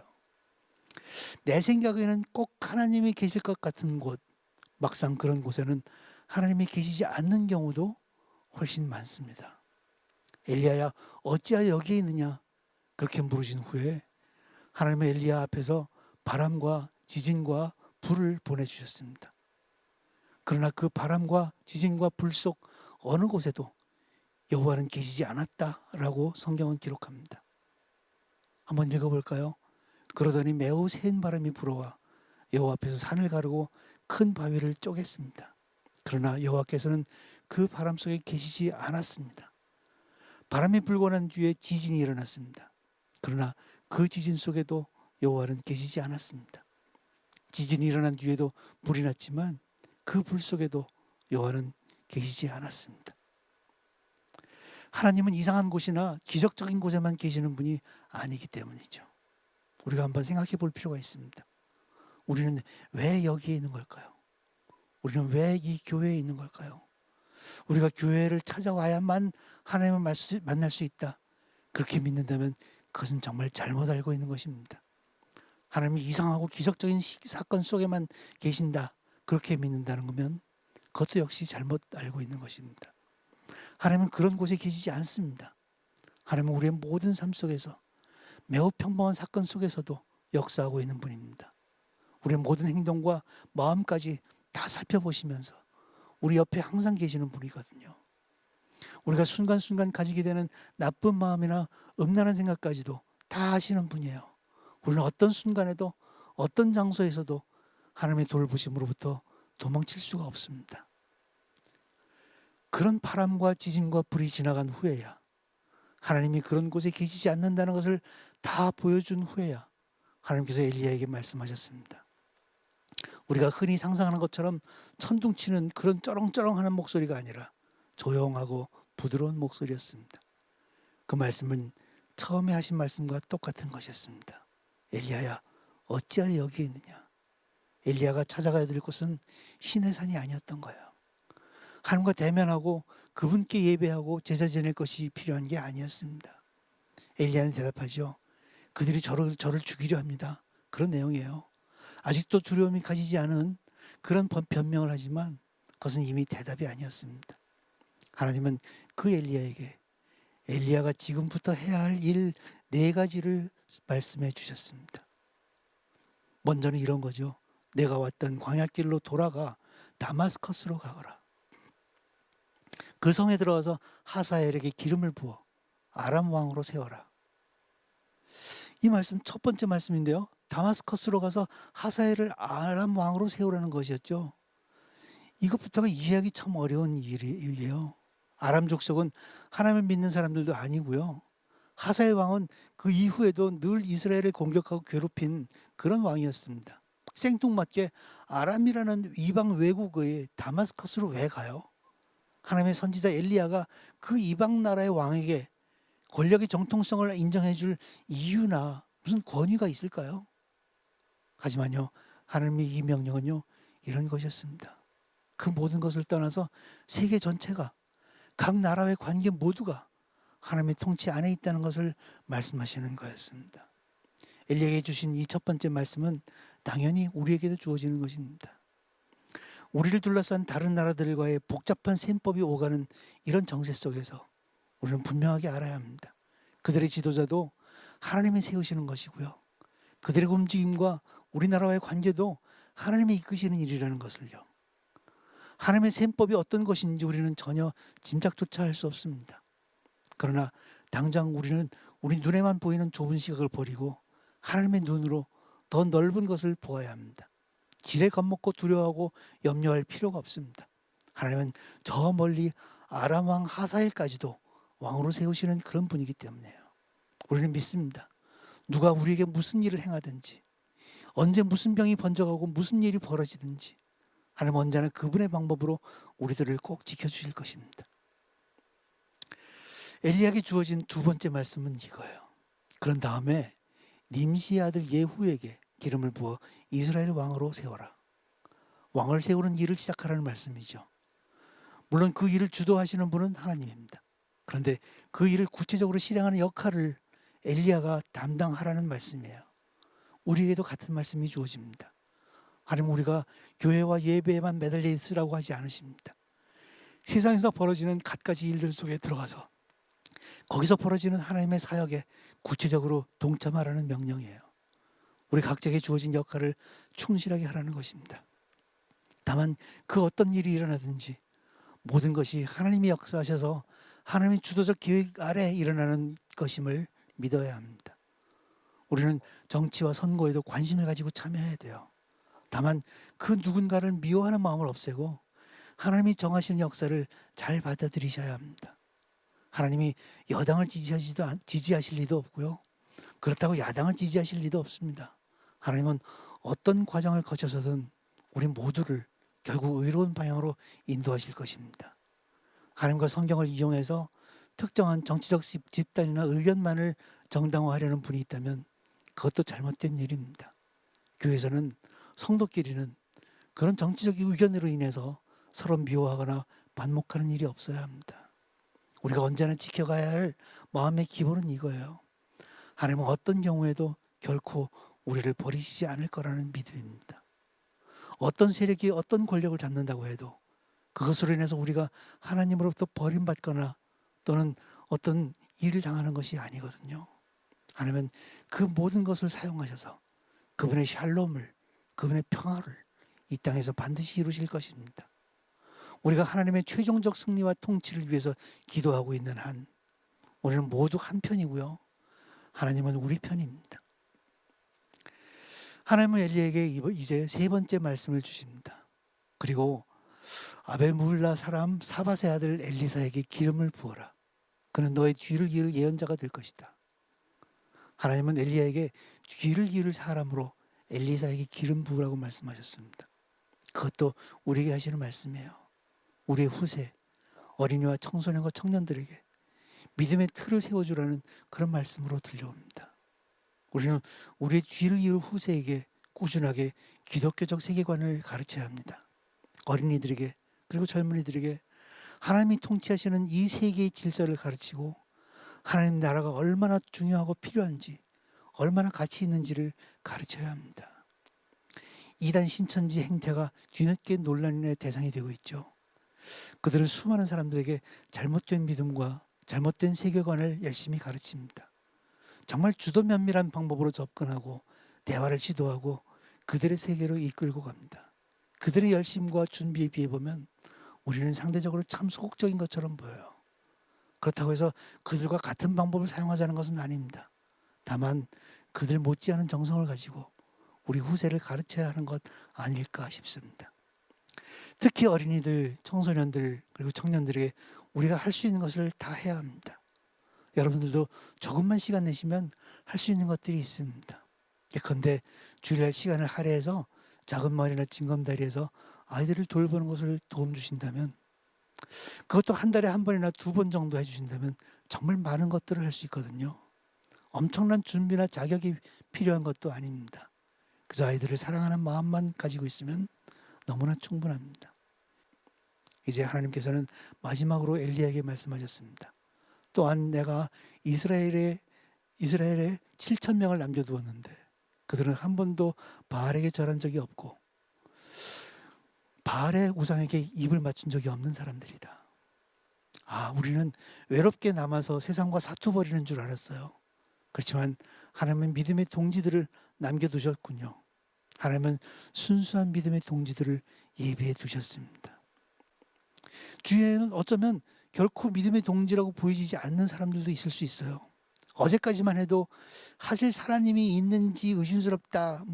내 생각에는 꼭 하나님이 계실 것 같은 곳, 막상 그런 곳에는 하나님이 계시지 않는 경우도 훨씬 많습니다. 엘리야야 어찌하여 여기에 있느냐 그렇게 물으신 후에 하나님의 엘리야 앞에서 바람과 지진과 불을 보내주셨습니다. 그러나 그 바람과 지진과 불 속 어느 곳에도 여호와는 계시지 않았다라고 성경은 기록합니다. 한번 읽어볼까요? 그러더니 매우 센 바람이 불어와 여호와 앞에서 산을 가르고 큰 바위를 쪼갰습니다. 그러나 여호와께서는 그 바람 속에 계시지 않았습니다. 바람이 불고 난 뒤에 지진이 일어났습니다. 그러나 그 지진 속에도 여호와는 계시지 않았습니다. 지진이 일어난 뒤에도 불이 났지만 그 불 속에도 여호와는 계시지 않았습니다. 하나님은 이상한 곳이나 기적적인 곳에만 계시는 분이 아니기 때문이죠. 우리가 한번 생각해 볼 필요가 있습니다. 우리는 왜 여기에 있는 걸까요? 우리는 왜 이 교회에 있는 걸까요? 우리가 교회를 찾아와야만 하나님을 만날 수 있다. 그렇게 믿는다면 그것은 정말 잘못 알고 있는 것입니다. 하나님이 이상하고 기적적인 사건 속에만 계신다. 그렇게 믿는다는 거면 그것도 역시 잘못 알고 있는 것입니다. 하나님은 그런 곳에 계시지 않습니다. 하나님은 우리의 모든 삶 속에서 매우 평범한 사건 속에서도 역사하고 있는 분입니다. 우리의 모든 행동과 마음까지 다 살펴보시면서 우리 옆에 항상 계시는 분이거든요. 우리가 순간순간 가지게 되는 나쁜 마음이나 음란한 생각까지도 다 아시는 분이에요. 우리는 어떤 순간에도 어떤 장소에서도 하나님의 돌보심으로부터 도망칠 수가 없습니다. 그런 바람과 지진과 불이 지나간 후에야 하나님이 그런 곳에 계시지 않는다는 것을 다 보여준 후에야 하나님께서 엘리야에게 말씀하셨습니다. 우리가 흔히 상상하는 것처럼 천둥치는 그런 쩌렁쩌렁하는 목소리가 아니라 조용하고 부드러운 목소리였습니다. 그 말씀은 처음에 하신 말씀과 똑같은 것이었습니다. 엘리야야 어찌하여 여기에 있느냐. 엘리야가 찾아가야 될 곳은 시내산이 아니었던 거예요. 하나님과 대면하고 그분께 예배하고 제사 지낼 것이 필요한 게 아니었습니다. 엘리야는 대답하죠. 그들이 저를 죽이려 합니다. 그런 내용이에요. 아직도 두려움이 가지지 않은 그런 변명을 하지만 그것은 이미 대답이 아니었습니다. 하나님은 그 엘리야에게 엘리야가 지금부터 해야 할 일 4가지를 말씀해 주셨습니다. 먼저는 이런 거죠. 내가 왔던 광야길로 돌아가 다마스커스로 가거라. 그 성에 들어가서 하사엘에게 기름을 부어 아람 왕으로 세워라. 이 말씀 첫 번째 말씀인데요. 다마스커스로 가서 하사엘을 아람 왕으로 세우라는 것이었죠. 이것부터가 이해하기 참 어려운 일이에요. 아람 족속은 하나님을 믿는 사람들도 아니고요. 하사엘 왕은 그 이후에도 늘 이스라엘을 공격하고 괴롭힌 그런 왕이었습니다. 생뚱맞게 아람이라는 이방 외국의 다마스커스로 왜 가요? 하나님의 선지자 엘리야가 그 이방 나라의 왕에게 권력의 정통성을 인정해 줄 이유나 무슨 권위가 있을까요? 하지만요, 하나님의 이 명령은요, 이런 것이었습니다. 그 모든 것을 떠나서 세계 전체가, 각 나라의 관계 모두가 하나님의 통치 안에 있다는 것을 말씀하시는 거였습니다. 엘리야에게 주신 이 첫 번째 말씀은 당연히 우리에게도 주어지는 것입니다. 우리를 둘러싼 다른 나라들과의 복잡한 셈법이 오가는 이런 정세 속에서 우리는 분명하게 알아야 합니다. 그들의 지도자도 하나님이 세우시는 것이고요. 그들의 움직임과 우리나라와의 관계도 하나님이 이끄시는 일이라는 것을요. 하나님의 셈법이 어떤 것인지 우리는 전혀 짐작조차 할 수 없습니다. 그러나 당장 우리는 우리 눈에만 보이는 좁은 시각을 버리고 하나님의 눈으로 더 넓은 것을 보아야 합니다. 지레 겁먹고 두려워하고 염려할 필요가 없습니다. 하나님은 저 멀리 아람 왕 하사엘까지도 왕으로 세우시는 그런 분이기 때문에요. 우리는 믿습니다. 누가 우리에게 무슨 일을 행하든지, 언제 무슨 병이 번져가고 무슨 일이 벌어지든지 하나님 언제나 그분의 방법으로 우리들을 꼭 지켜주실 것입니다. 엘리야에게 주어진 두 번째 말씀은 이거예요. 그런 다음에 님시의 아들 예후에게 기름을 부어 이스라엘 왕으로 세워라. 왕을 세우는 일을 시작하라는 말씀이죠. 물론 그 일을 주도하시는 분은 하나님입니다. 그런데 그 일을 구체적으로 실행하는 역할을 엘리야가 담당하라는 말씀이에요. 우리에게도 같은 말씀이 주어집니다. 하나님 우리가 교회와 예배에만 매달려 있으라고 하지 않으십니다. 세상에서 벌어지는 갖가지 일들 속에 들어가서 거기서 벌어지는 하나님의 사역에 구체적으로 동참하라는 명령이에요. 우리 각자에게 주어진 역할을 충실하게 하라는 것입니다. 다만 그 어떤 일이 일어나든지 모든 것이 하나님이 역사하셔서 하나님의 주도적 계획 아래 일어나는 것임을 믿어야 합니다. 우리는 정치와 선거에도 관심을 가지고 참여해야 돼요. 다만 그 누군가를 미워하는 마음을 없애고 하나님이 정하시는 역사를 잘 받아들이셔야 합니다. 하나님이 여당을 지지하실 리도 없고요. 그렇다고 야당을 지지하실 리도 없습니다. 하나님은 어떤 과정을 거쳐서든 우리 모두를 결국 의로운 방향으로 인도하실 것입니다. 하나님과 성경을 이용해서 특정한 정치적 집단이나 의견만을 정당화하려는 분이 있다면 그것도 잘못된 일입니다. 교회에서는 성도끼리는 그런 정치적 의견으로 인해서 서로 미워하거나 반목하는 일이 없어야 합니다. 우리가 언제나 지켜가야 할 마음의 기본은 이거예요. 하나님은 어떤 경우에도 결코 우리를 버리시지 않을 거라는 믿음입니다. 어떤 세력이 어떤 권력을 잡는다고 해도 그것으로 인해서 우리가 하나님으로부터 버림받거나 또는 어떤 일을 당하는 것이 아니거든요. 하나님은 그 모든 것을 사용하셔서 그분의 샬롬을, 그분의 평화를 이 땅에서 반드시 이루실 것입니다. 우리가 하나님의 최종적 승리와 통치를 위해서 기도하고 있는 한 우리는 모두 한 편이고요. 하나님은 우리 편입니다. 하나님은 엘리야에게 이제 세 번째 말씀을 주십니다. 그리고 아벨무릴라 사람 사밧의 아들 엘리사에게 기름을 부어라. 그는 너의 뒤를 이을 예언자가 될 것이다. 하나님은 엘리야에게 뒤를 이을 사람으로 엘리사에게 기름 부으라고 말씀하셨습니다. 그것도 우리에게 하시는 말씀이에요. 우리의 후세, 어린이와 청소년과 청년들에게 믿음의 틀을 세워주라는 그런 말씀으로 들려옵니다. 우리는 우리의 뒤를 이을 후세에게 꾸준하게 기독교적 세계관을 가르쳐야 합니다. 어린이들에게 그리고 젊은이들에게 하나님이 통치하시는 이 세계의 질서를 가르치고 하나님 나라가 얼마나 중요하고 필요한지 얼마나 가치 있는지를 가르쳐야 합니다. 이단 신천지 행태가 뒤늦게 논란의 대상이 되고 있죠. 그들은 수많은 사람들에게 잘못된 믿음과 잘못된 세계관을 열심히 가르칩니다. 정말 주도 면밀한 방법으로 접근하고 대화를 시도하고 그들의 세계로 이끌고 갑니다. 그들의 열심과 준비에 비해 보면 우리는 상대적으로 참 소극적인 것처럼 보여요. 그렇다고 해서 그들과 같은 방법을 사용하자는 것은 아닙니다. 다만 그들 못지않은 정성을 가지고 우리 후세를 가르쳐야 하는 것 아닐까 싶습니다. 특히 어린이들, 청소년들 그리고 청년들에게 우리가 할 수 있는 것을 다 해야 합니다. 여러분들도 조금만 시간 내시면 할 수 있는 것들이 있습니다. 예컨대 주일날 시간을 할애해서 작은 마을이나 징검다리에서 아이들을 돌보는 것을 도움 주신다면 그것도 한 달에 한 번이나 두 번 정도 해주신다면 정말 많은 것들을 할 수 있거든요. 엄청난 준비나 자격이 필요한 것도 아닙니다. 그저 아이들을 사랑하는 마음만 가지고 있으면 너무나 충분합니다. 이제 하나님께서는 마지막으로 엘리야에게 말씀하셨습니다. 또한 내가 이스라엘에 7,000명을 남겨두었는데 그들은 한 번도 바알에게 절한 적이 없고 바알의 우상에게 입을 맞춘 적이 없는 사람들이다. 우리는 외롭게 남아서 세상과 사투버리는 줄 알았어요. 그렇지만 하나님은 믿음의 동지들을 남겨두셨군요. 하나님은 순수한 믿음의 동지들을 예비해 두셨습니다. 주위에는 어쩌면 결코 믿음의 동지라고 보이지 않는 사람들도 있을 수 있어요. 어제까지만 해도 사실 하나님이 있는지 의심스럽다.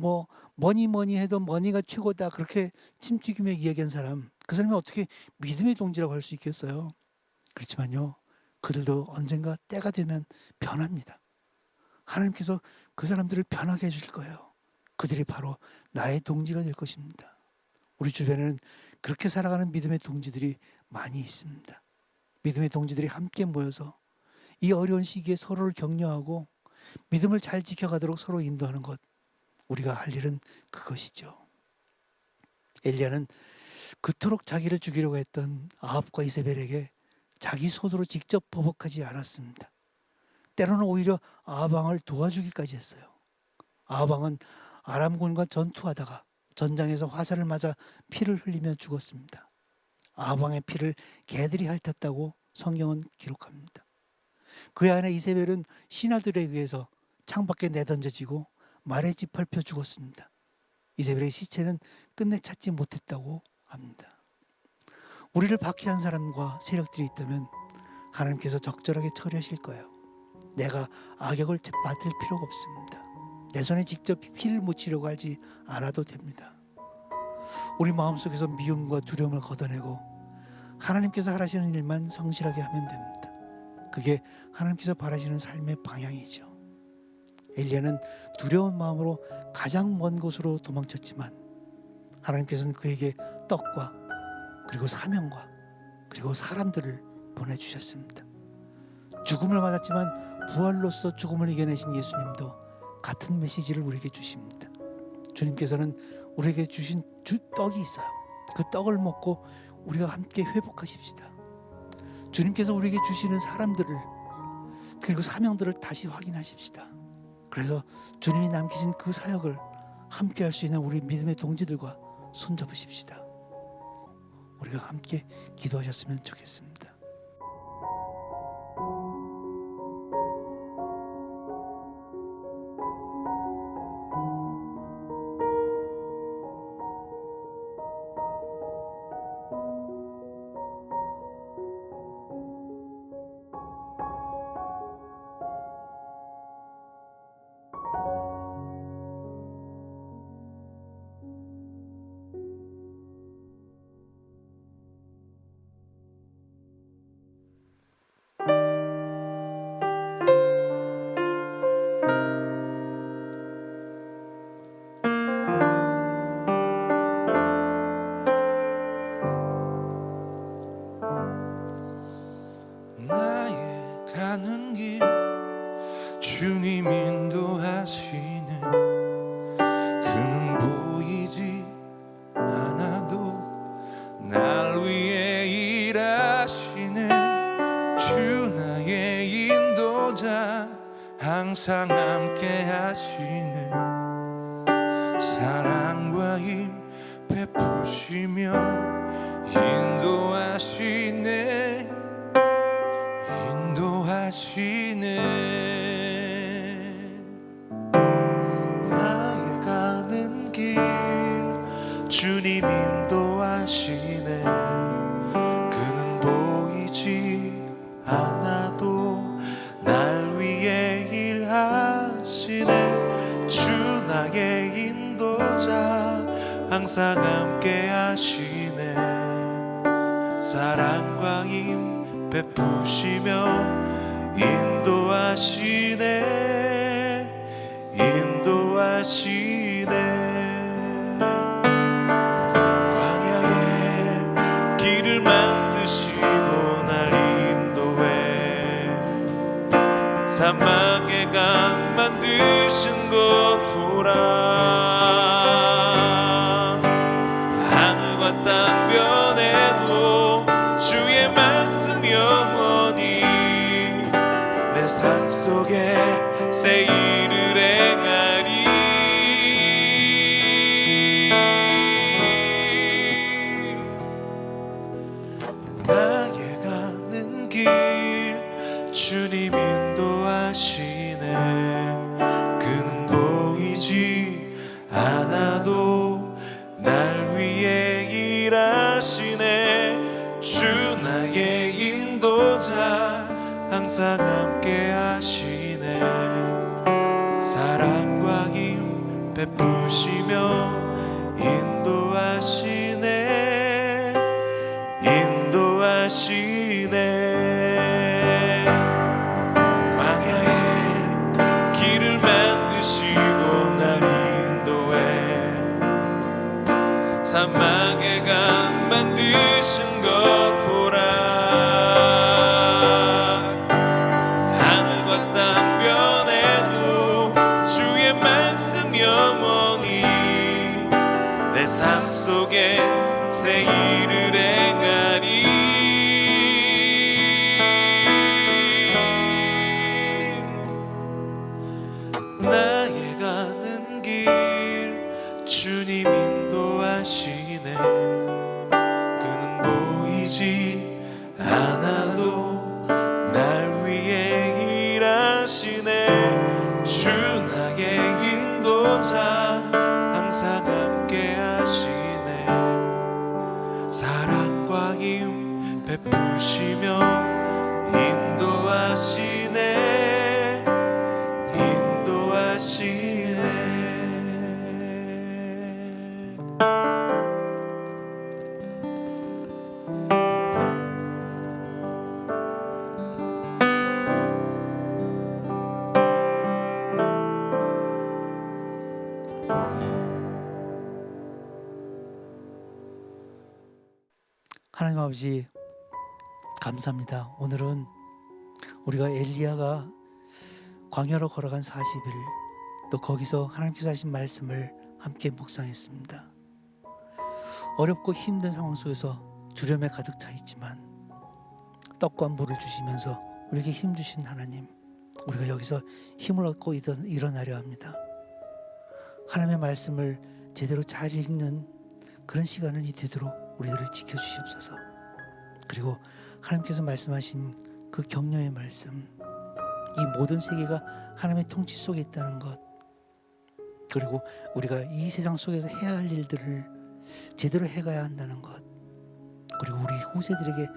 뭐니 해도 머니가 최고다. 그렇게 침튀기며 이야기한 사람. 그 사람이 어떻게 믿음의 동지라고 할 수 있겠어요? 그렇지만요. 그들도 언젠가 때가 되면 변합니다. 하나님께서 그 사람들을 변하게 해주실 거예요. 그들이 바로 나의 동지가 될 것입니다. 우리 주변에는 그렇게 살아가는 믿음의 동지들이 많이 있습니다. 믿음의 동지들이 함께 모여서 이 어려운 시기에 서로를 격려하고 믿음을 잘 지켜가도록 서로 인도하는 것, 우리가 할 일은 그것이죠. 엘리야는 그토록 자기를 죽이려고 했던 아합과 이세벨에게 자기 손으로 직접 보복하지 않았습니다. 때로는 오히려 아합 왕을 도와주기까지 했어요. 아합 왕은 아람군과 전투하다가 전장에서 화살을 맞아 피를 흘리며 죽었습니다. 아합 왕의 피를 개들이 핥았다고 성경은 기록합니다. 그의 아내 이세벨은 신하들에 의해서 창밖에 내던져지고 말에 짓밟혀 죽었습니다. 이세벨의 시체는 끝내 찾지 못했다고 합니다. 우리를 박해한 사람과 세력들이 있다면 하나님께서 적절하게 처리하실 거예요. 내가 악역을 맡을 필요가 없습니다. 내 손에 직접 피를 묻히려고 하지 않아도 됩니다. 우리 마음속에서 미움과 두려움을 걷어내고 하나님께서 하시는 일만 성실하게 하면 됩니다. 그게 하나님께서 바라시는 삶의 방향이죠. 엘리야는 두려운 마음으로 가장 먼 곳으로 도망쳤지만 하나님께서는 그에게 떡과 그리고 사명과 그리고 사람들을 보내주셨습니다. 죽음을 맞았지만 부활로서 죽음을 이겨내신 예수님도 같은 메시지를 우리에게 주십니다. 주님께서는 우리에게 주신 떡이 있어요. 그 떡을 먹고 우리가 함께 회복하십시다. 주님께서 우리에게 주시는 사람들을 그리고 사명들을 다시 확인하십시다. 그래서 주님이 남기신 그 사역을 함께 할 수 있는 우리 믿음의 동지들과 손잡으십시다. 우리가 함께 기도하셨으면 좋겠습니다. 나의 가는 길 주님 인도하시네. 그는 보이지 않아도 날 위해 일하시네. 주 나의 인도자 항상 함께 하시네. 사랑과 힘 베푸시며 인도하시네. 나의 가는 길 주님 인도하시네. 그는 보이지 않아도 날 위해 일하시네. 주 나의 인도자 항상 함께 하시네. 사랑과 힘 베푸시며 인도하시네. 인도하시네. 광야에 길을 만드시고 날 인도해. 사막에 강 만드신 것 보라. 하늘과 땅 변해도 주의 말씀 영원히 내 삶 속에 새 일을 행하리. 나의 가는 길 주님 인도하시네. 그는 보이지 않아도 날 위해 일하시네. 주 나의 인도자 항상 함께 하시네. 사랑과 힘 베푸시며 인도하시네. 인도하시네. 광야에 길을 사막의 강 만드신 것 보라. 하늘과 땅 변해도 주의 말씀 영원히 내 삶 속에 새 일을 행하리. 나의 가는 길 주님 인도하시네. 그는 보이지 않아도 날 위해 일하시네. 주 나의 인도자 항상 함께 하시네. 사랑과 힘 베푸시며 인도하시네. 인도하시네. 하나님 아버지 감사합니다. 오늘은 우리가 엘리야가 광야로 걸어간 40일 또 거기서 하나님께서 하신 말씀을 함께 묵상했습니다. 어렵고 힘든 상황 속에서 두려움에 가득 차 있지만 떡과 물을 주시면서 우리에게 힘 주신 하나님, 우리가 여기서 힘을 얻고 일어나려 합니다. 하나님의 말씀을 제대로 잘 읽는 그런 시간이 되도록 우리들을 지켜주시옵소서. 그리고 하나님께서 말씀하신 그 격려의 말씀, 이 모든 세계가 하나님의 통치 속에 있다는 것, 그리고 우리가 이 세상 속에서 해야 할 일들을 제대로 해가야 한다는 것, 그리고 우리 후세들에게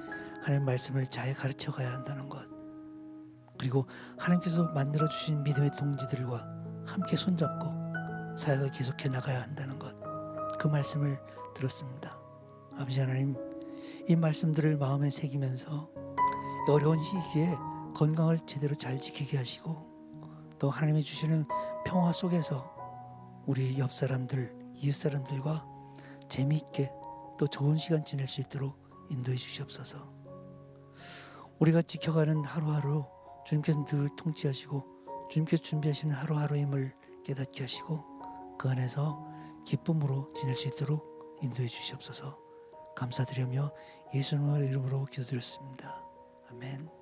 하나님의 말씀을 잘 가르쳐 가야 한다는 것, 그리고 하나님께서 만들어주신 믿음의 동지들과 함께 손잡고 사역을 계속해 나가야 한다는 것, 그 말씀을 들었습니다. 아버지 하나님, 이 말씀들을 마음에 새기면서 어려운 시기에 건강을 제대로 잘 지키게 하시고 또 하나님이 주시는 평화 속에서 우리 옆 사람들, 이웃 사람들과 재미있게 또 좋은 시간 지낼 수 있도록 인도해 주시옵소서. 우리가 지켜가는 하루하루 주님께서 늘 통치하시고 주님께서 준비하시는 하루하루임을 깨닫게 하시고 그 안에서 기쁨으로 지낼 수 있도록 인도해 주시옵소서. 감사드리며 예수님의 이름으로 기도드렸습니다. 아멘.